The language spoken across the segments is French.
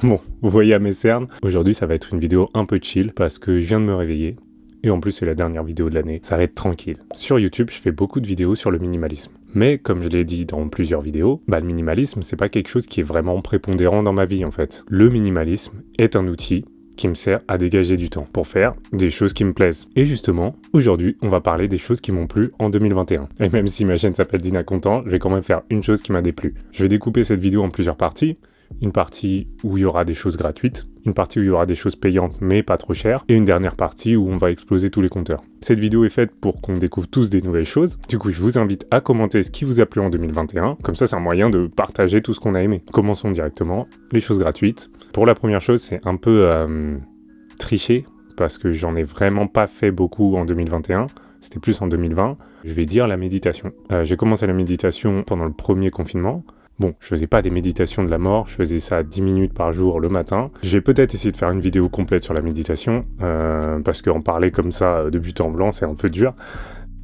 Bon, vous voyez à mes cernes, aujourd'hui ça va être une vidéo un peu chill parce que je viens de me réveiller. Et en plus c'est la dernière vidéo de l'année, ça va être tranquille. Sur YouTube, je fais beaucoup de vidéos sur le minimalisme. Mais comme je l'ai dit dans plusieurs vidéos, le minimalisme c'est pas quelque chose qui est vraiment prépondérant dans ma vie en fait. Le minimalisme est un outil qui me sert à dégager du temps pour faire des choses qui me plaisent. Et justement, aujourd'hui, on va parler des choses qui m'ont plu en 2021. Et même si ma chaîne s'appelle Dina Content, je vais quand même faire une chose qui m'a déplu. Je vais découper cette vidéo en plusieurs parties. Une partie où il y aura des choses gratuites, une partie où il y aura des choses payantes mais pas trop chères, et une dernière partie où on va exploser tous les compteurs. Cette vidéo est faite pour qu'on découvre tous des nouvelles choses, du coup je vous invite à commenter ce qui vous a plu en 2021, comme ça c'est un moyen de partager tout ce qu'on a aimé. Commençons directement, les choses gratuites. Pour la première chose, c'est un peu triché, parce que j'en ai vraiment pas fait beaucoup en 2021, c'était plus en 2020. Je vais dire la méditation. J'ai commencé la méditation pendant le premier confinement. Bon, je faisais pas des méditations de la mort, je faisais ça 10 minutes par jour le matin. J'ai peut-être essayé de faire une vidéo complète sur la méditation, parce qu'en parler comme ça de but en blanc, c'est un peu dur.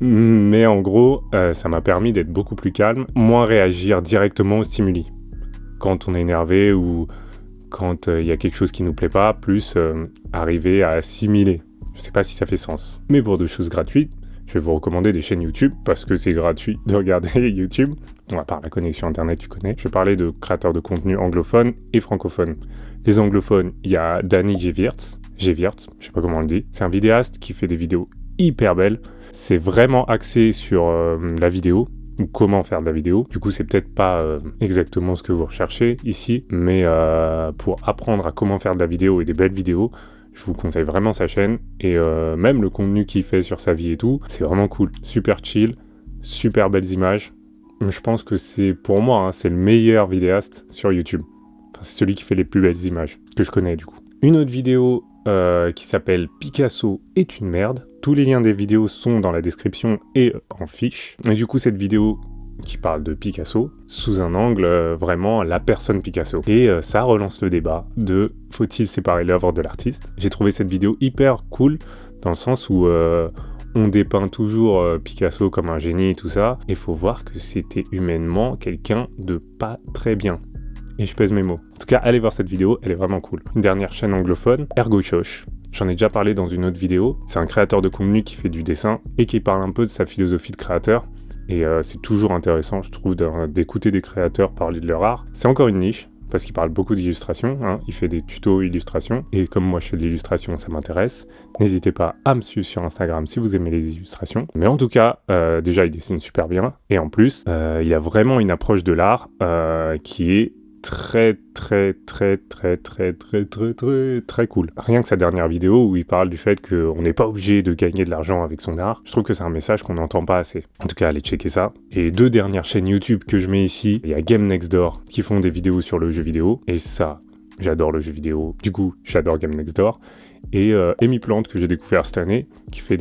Mais en gros, ça m'a permis d'être beaucoup plus calme, moins réagir directement aux stimuli. Quand on est énervé ou quand il y a quelque chose qui nous plaît pas, plus arriver à assimiler. Je sais pas si ça fait sens. Mais pour des choses gratuites, je vais vous recommander des chaînes YouTube, parce que c'est gratuit de regarder YouTube. À part la connexion internet, tu connais. Je vais parler de créateurs de contenu anglophones et francophones. Les anglophones, il y a Danny Gevirtz, je sais pas comment on le dit. C'est un vidéaste qui fait des vidéos hyper belles. C'est vraiment axé sur la vidéo, ou comment faire de la vidéo. Du coup, c'est peut-être pas exactement ce que vous recherchez ici, mais pour apprendre à comment faire de la vidéo et des belles vidéos, je vous conseille vraiment sa chaîne, et même le contenu qu'il fait sur sa vie et tout, c'est vraiment cool. Super chill, super belles images. Je pense que c'est, pour moi, c'est le meilleur vidéaste sur YouTube. Enfin, c'est celui qui fait les plus belles images, que je connais du coup. Une autre vidéo qui s'appelle Picasso est une merde. Tous les liens des vidéos sont dans la description et en fiche. Et du coup, cette vidéo qui parle de Picasso, sous un angle vraiment la personne Picasso. Et ça relance le débat de faut-il séparer l'œuvre de l'artiste. J'ai trouvé cette vidéo hyper cool, dans le sens où on dépeint toujours Picasso comme un génie et tout ça, et faut voir que c'était humainement quelqu'un de pas très bien. Et je pèse mes mots. En tout cas, allez voir cette vidéo, elle est vraiment cool. Une dernière chaîne anglophone, Ergochosh. J'en ai déjà parlé dans une autre vidéo. C'est un créateur de contenu qui fait du dessin et qui parle un peu de sa philosophie de créateur. Et c'est toujours intéressant, je trouve, d'écouter des créateurs parler de leur art. C'est encore une niche, parce qu'il parle beaucoup d'illustration, il fait des tutos illustration, et comme moi je fais de l'illustration, ça m'intéresse. N'hésitez pas à me suivre sur Instagram si vous aimez les illustrations. Mais en tout cas, déjà il dessine super bien, et en plus, il a vraiment une approche de l'art qui est très cool. Rien que sa dernière vidéo où il parle du fait qu'on n'est pas obligé de gagner de l'argent avec son art, je trouve que c'est un message qu'on n'entend pas assez. En tout cas, allez checker ça. Et deux dernières chaînes YouTube que je mets ici, il y a Game Next Door qui font des vidéos sur le jeu vidéo, et ça, j'adore le jeu vidéo, du coup, j'adore Game Next Door. Et Amy Plante que j'ai découvert cette année, qui fait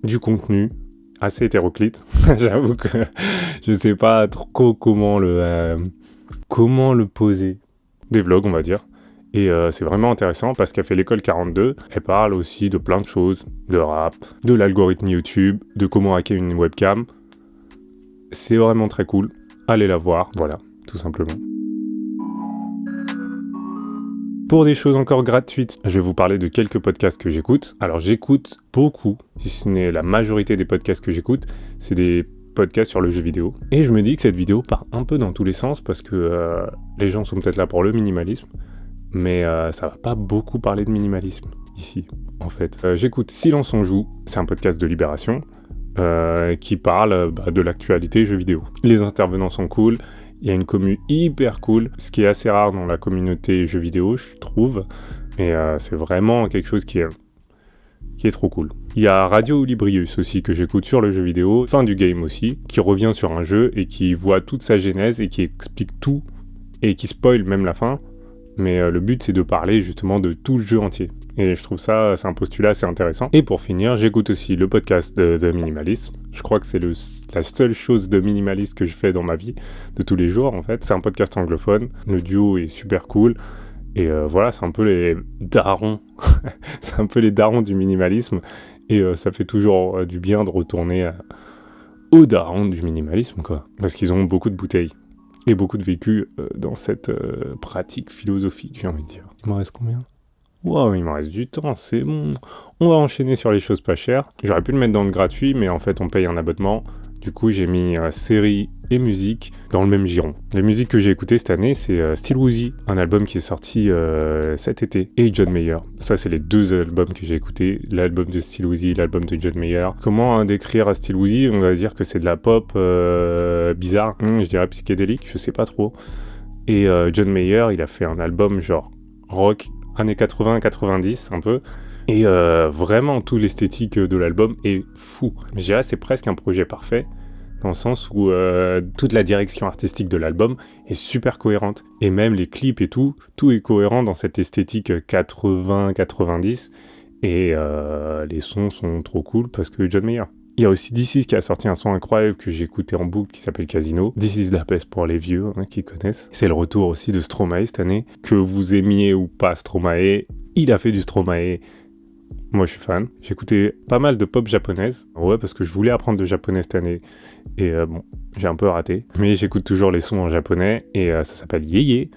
du contenu assez hétéroclite. J'avoue que je sais pas trop comment le poser. Des vlogs, on va dire. Et c'est vraiment intéressant parce qu'elle fait l'école 42. Elle parle aussi de plein de choses, de rap, de l'algorithme YouTube, de comment hacker une webcam. C'est vraiment très cool. Allez la voir, voilà, tout simplement. Pour des choses encore gratuites, je vais vous parler de quelques podcasts que j'écoute. Alors j'écoute beaucoup, si ce n'est la majorité des podcasts que j'écoute, c'est des podcasts sur le jeu vidéo. Et je me dis que cette vidéo part un peu dans tous les sens parce que les gens sont peut-être là pour le minimalisme, mais ça va pas beaucoup parler de minimalisme ici, en fait. J'écoute Silence on joue, c'est un podcast de Libération qui parle de l'actualité jeux vidéo. Les intervenants sont cool. Il y a une commu hyper cool, ce qui est assez rare dans la communauté jeux vidéo, je trouve. Et c'est vraiment quelque chose qui est trop cool. Il y a Radio Librius aussi que j'écoute sur le jeu vidéo, fin du game aussi, qui revient sur un jeu et qui voit toute sa genèse et qui explique tout et qui spoil même la fin. Mais le but c'est de parler justement de tout le jeu entier. Et je trouve ça, c'est un postulat assez intéressant. Et pour finir, j'écoute aussi le podcast de minimalisme. Je crois que c'est la seule chose de minimaliste que je fais dans ma vie, de tous les jours en fait. C'est un podcast anglophone, le duo est super cool. Et voilà, c'est un peu les darons. C'est un peu les darons du minimalisme. Et ça fait toujours du bien de retourner aux darons du minimalisme, quoi. Parce qu'ils ont beaucoup de bouteilles. et beaucoup de vécu dans cette pratique philosophique, j'ai envie de dire. Il m'en reste combien ? Wow, il me reste du temps, c'est bon. On va enchaîner sur les choses pas chères. J'aurais pu le mettre dans le gratuit, mais en fait, on paye un abonnement. Du coup, j'ai mis série et musique dans le même giron. Les musiques que j'ai écoutées cette année, c'est Still Woozy, un album qui est sorti cet été, et John Mayer. Ça, c'est les deux albums que j'ai écoutés, l'album de Still Woozy, l'album de John Mayer. Comment décrire Still Woozy ? On va dire que c'est de la pop bizarre, je dirais psychédélique, je sais pas trop. Et John Mayer, il a fait un album genre rock, années 80-90 un peu. Et vraiment, tout l'esthétique de l'album est fou. Je dirais c'est presque un projet parfait, dans le sens où toute la direction artistique de l'album est super cohérente. Et même les clips et tout est cohérent dans cette esthétique 80-90. Et les sons sont trop cool parce que John Mayer. Il y a aussi This Is qui a sorti un son incroyable que j'ai écouté en boucle qui s'appelle Casino. This Is la peste pour les vieux qui connaissent. C'est le retour aussi de Stromae cette année. Que vous aimiez ou pas Stromae, il a fait du Stromae. Moi, je suis fan. J'ai écouté pas mal de pop japonaise. Ouais, parce que je voulais apprendre le japonais cette année. Et bon, j'ai un peu raté. Mais j'écoute toujours les sons en japonais. Et ça s'appelle Yeye.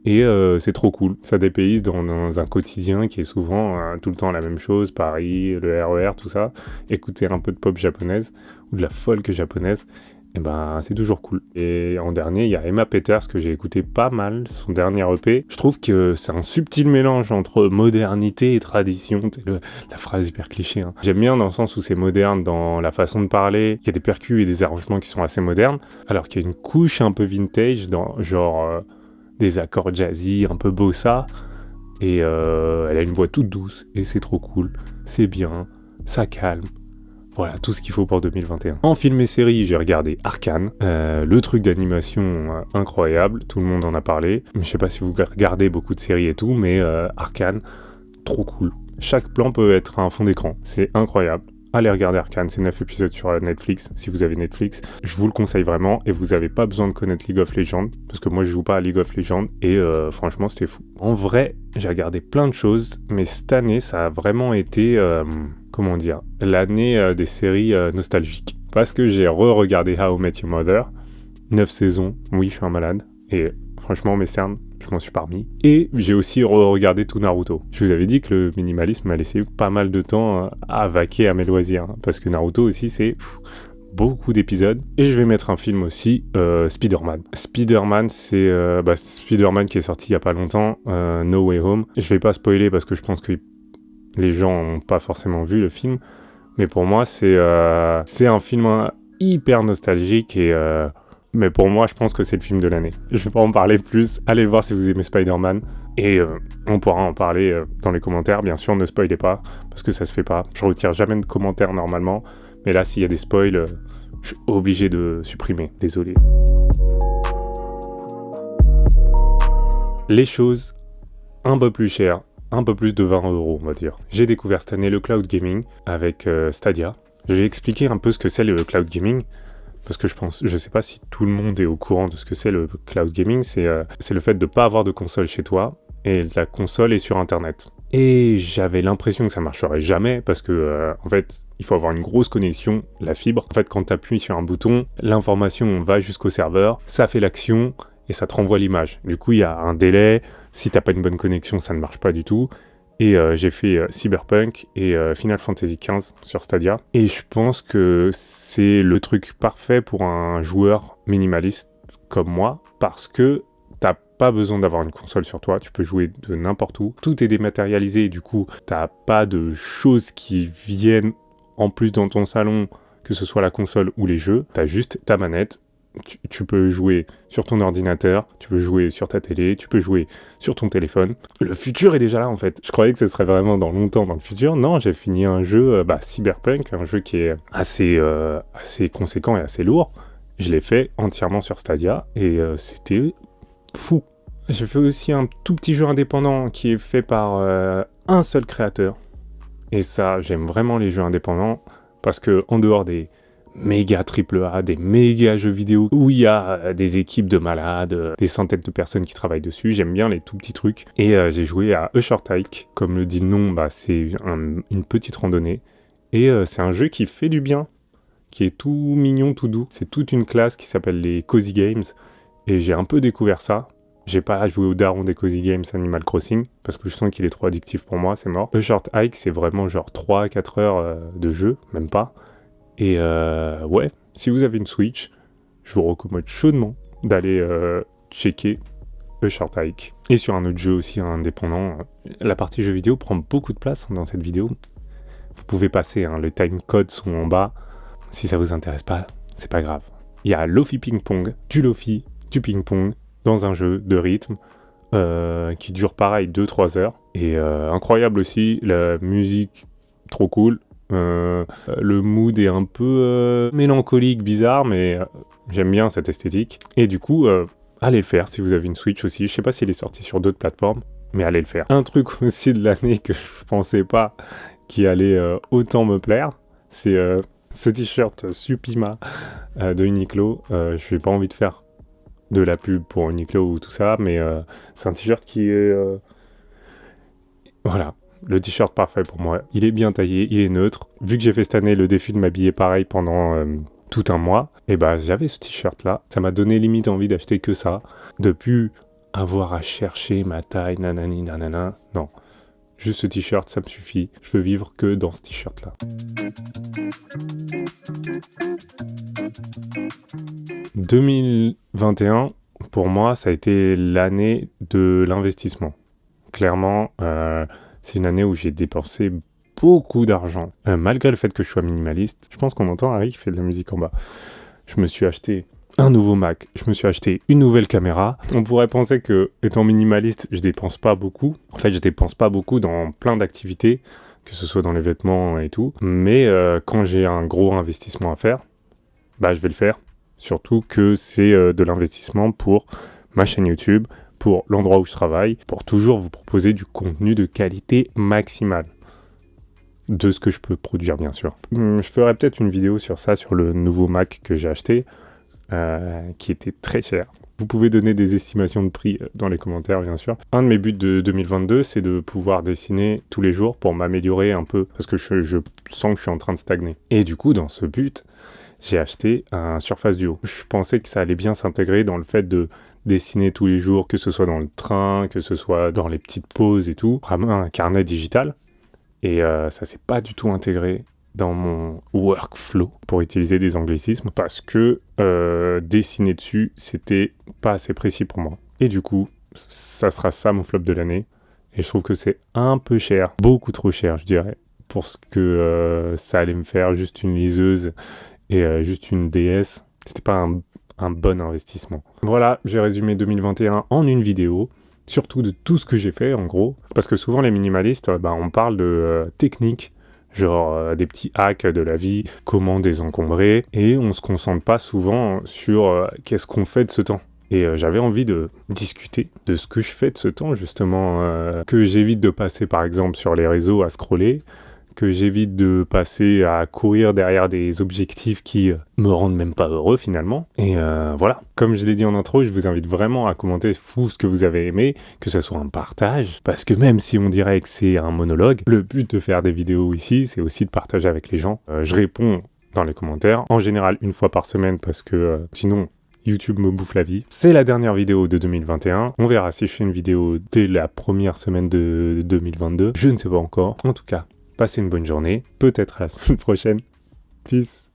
Et c'est trop cool. Ça dépayse dans un quotidien qui est souvent tout le temps la même chose. Paris, le RER, tout ça. Écouter un peu de pop japonaise ou de la folk japonaise. Et ben, c'est toujours cool. Et en dernier, il y a Emma Peters que j'ai écouté pas mal, son dernier EP. Je trouve que c'est un subtil mélange entre modernité et tradition. La phrase hyper cliché. J'aime bien dans le sens où c'est moderne dans la façon de parler. Il y a des percus et des arrangements qui sont assez modernes. Alors qu'il y a une couche un peu vintage, dans genre des accords jazzy, un peu bossa. Et elle a une voix toute douce. Et c'est trop cool. C'est bien. Ça calme. Voilà, tout ce qu'il faut pour 2021. En film et série, j'ai regardé Arcane, le truc d'animation incroyable, tout le monde en a parlé. Je sais pas si vous regardez beaucoup de séries et tout, mais Arcane, trop cool. Chaque plan peut être un fond d'écran, c'est incroyable. Allez regarder Arcane, c'est 9 épisodes sur Netflix, si vous avez Netflix. Je vous le conseille vraiment, et vous n'avez pas besoin de connaître League of Legends, parce que moi je joue pas à League of Legends, et franchement c'était fou. En vrai, j'ai regardé plein de choses, mais cette année ça a vraiment été... comment dire, l'année des séries nostalgiques. Parce que j'ai re-regardé How I Met Your Mother, 9 saisons, oui je suis un malade, et franchement mes cernes, je m'en suis pas remis. Et j'ai aussi re-regardé tout Naruto. Je vous avais dit que le minimalisme m'a laissé pas mal de temps à vaquer à mes loisirs, parce que Naruto aussi c'est... beaucoup d'épisodes. Et je vais mettre un film aussi, Spider-Man. Spider-Man, c'est Spider-Man qui est sorti il y a pas longtemps, No Way Home. Je vais pas spoiler parce que je pense que les gens n'ont pas forcément vu le film, mais pour moi c'est un film hyper nostalgique et mais pour moi je pense que c'est le film de l'année. Je vais pas en parler plus, allez le voir si vous aimez Spider-Man et on pourra en parler dans les commentaires, bien sûr ne spoilez pas parce que ça se fait pas, je retire jamais de commentaires normalement, mais là s'il y a des spoils, je suis obligé de supprimer, désolé. Les choses un peu plus chères, un peu plus de 20 €, on va dire. J'ai découvert cette année le cloud gaming avec Stadia. Je vais expliquer un peu ce que c'est le cloud gaming, parce que je sais pas si tout le monde est au courant de ce que c'est le cloud gaming, c'est le fait de pas avoir de console chez toi, et la console est sur internet. Et j'avais l'impression que ça marcherait jamais, parce que en fait, il faut avoir une grosse connexion, la fibre. En fait, quand tu appuies sur un bouton, l'information va jusqu'au serveur, ça fait l'action, et ça te renvoie l'image. Du coup, il y a un délai. Si t'as pas une bonne connexion, ça ne marche pas du tout. Et j'ai fait Cyberpunk et Final Fantasy XV sur Stadia. Et je pense que c'est le truc parfait pour un joueur minimaliste comme moi, parce que t'as pas besoin d'avoir une console sur toi, tu peux jouer de n'importe où. Tout est dématérialisé, du coup, t'as pas de choses qui viennent en plus dans ton salon, que ce soit la console ou les jeux. T'as juste ta manette. Tu peux jouer sur ton ordinateur, tu peux jouer sur ta télé, tu peux jouer sur ton téléphone. Le futur est déjà là en fait. Je croyais que ce serait vraiment dans longtemps dans le futur. Non, j'ai fini un jeu, Cyberpunk, un jeu qui est assez conséquent et assez lourd. Je l'ai fait entièrement sur Stadia et c'était fou. J'ai fait aussi un tout petit jeu indépendant qui est fait par un seul créateur. Et ça, j'aime vraiment les jeux indépendants parce que en dehors des méga AAA, des méga jeux vidéo où il y a des équipes de malades, des centaines de personnes qui travaillent dessus. J'aime bien les tout petits trucs. Et j'ai joué à A Short Hike. Comme le dit le nom, c'est une petite randonnée. Et c'est un jeu qui fait du bien, qui est tout mignon, tout doux. C'est toute une classe qui s'appelle les Cozy Games. Et j'ai un peu découvert ça. J'ai pas joué au daron des Cozy Games Animal Crossing, parce que je sens qu'il est trop addictif pour moi, c'est mort. A Short Hike, c'est vraiment genre 3 à 4 heures de jeu, même pas. Et ouais, si vous avez une Switch, je vous recommande chaudement d'aller checker A Short Hike. Et sur un autre jeu aussi indépendant, la partie jeux vidéo prend beaucoup de place dans cette vidéo. Vous pouvez passer, les timecodes sont en bas. Si ça vous intéresse pas, c'est pas grave. Il y a Lofi Ping Pong, du ping pong, dans un jeu de rythme qui dure pareil 2-3 heures. Et incroyable aussi, la musique, trop cool. Le mood est un peu mélancolique, bizarre, mais j'aime bien cette esthétique. Et du coup, allez le faire si vous avez une Switch aussi. Je sais pas s'il est sorti sur d'autres plateformes, mais allez le faire. Un truc aussi de l'année que je pensais pas qui allait autant me plaire, c'est ce t-shirt Supima de Uniqlo. Je n'ai pas envie de faire de la pub pour Uniqlo ou tout ça, mais c'est un t-shirt qui est... Voilà, le t-shirt parfait pour moi. Il est bien taillé, il est neutre. Vu que j'ai fait cette année le défi de m'habiller pareil pendant tout un mois, et bah j'avais ce t-shirt-là. Ça m'a donné limite envie d'acheter que ça. De plus avoir à chercher ma taille, nanani, nanana. Non, juste ce t-shirt, ça me suffit. Je veux vivre que dans ce t-shirt-là. 2021, pour moi, ça a été l'année de l'investissement. Clairement, c'est une année où j'ai dépensé beaucoup d'argent. Malgré le fait que je sois minimaliste, je pense qu'on entend Harry qui fait de la musique en bas. Je me suis acheté un nouveau Mac, je me suis acheté une nouvelle caméra. On pourrait penser que, étant minimaliste, je dépense pas beaucoup. En fait, je dépense pas beaucoup dans plein d'activités, que ce soit dans les vêtements et tout. Mais quand j'ai un gros investissement à faire, bah je vais le faire. Surtout que c'est de l'investissement pour ma chaîne YouTube, pour l'endroit où je travaille, pour toujours vous proposer du contenu de qualité maximale. De ce que je peux produire, bien sûr. Je ferai peut-être une vidéo sur ça, sur le nouveau Mac que j'ai acheté, qui était très cher. Vous pouvez donner des estimations de prix dans les commentaires, bien sûr. Un de mes buts de 2022, c'est de pouvoir dessiner tous les jours pour m'améliorer un peu, parce que je sens que je suis en train de stagner. Et du coup, dans ce but, j'ai acheté un Surface Duo. Je pensais que ça allait bien s'intégrer dans le fait de dessiner tous les jours, que ce soit dans le train, que ce soit dans les petites pauses et tout. Vraiment un carnet digital. Et ça s'est pas du tout intégré dans mon workflow, pour utiliser des anglicismes, parce que dessiner dessus, c'était pas assez précis pour moi. Et du coup, ça sera ça mon flop de l'année. Et je trouve que c'est un peu cher, beaucoup trop cher, je dirais, pour ce que ça allait me faire, juste une liseuse et juste une DS. C'était pas un bon investissement. Voilà, j'ai résumé 2021 en une vidéo. Surtout de tout ce que j'ai fait, en gros. Parce que souvent, les minimalistes, on parle de techniques, genre des petits hacks de la vie, comment désencombrer, et on se concentre pas souvent sur qu'est-ce qu'on fait de ce temps. Et j'avais envie de discuter de ce que je fais de ce temps, justement, que j'évite de passer, par exemple, sur les réseaux à scroller, que j'évite de passer à courir derrière des objectifs qui me rendent même pas heureux finalement. Et voilà. Comme je l'ai dit en intro, je vous invite vraiment à commenter ce que vous avez aimé, que ce soit un partage, parce que même si on dirait que c'est un monologue, le but de faire des vidéos ici, c'est aussi de partager avec les gens. Je réponds dans les commentaires, en général une fois par semaine, parce que sinon... YouTube me bouffe la vie. C'est la dernière vidéo de 2021. On verra si je fais une vidéo dès la première semaine de 2022. Je ne sais pas encore. En tout cas, passez une bonne journée. Peut-être à la semaine prochaine. Peace.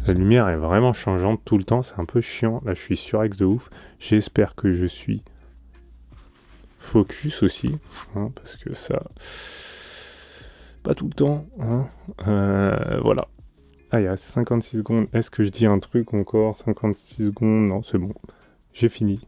La lumière est vraiment changeante tout le temps. C'est un peu chiant. Là, je suis surex de ouf. J'espère que je suis... focus aussi, parce que ça, pas tout le temps, voilà. Ah, il reste 56 secondes, est-ce que je dis un truc encore, 56 secondes, non, c'est bon, j'ai fini.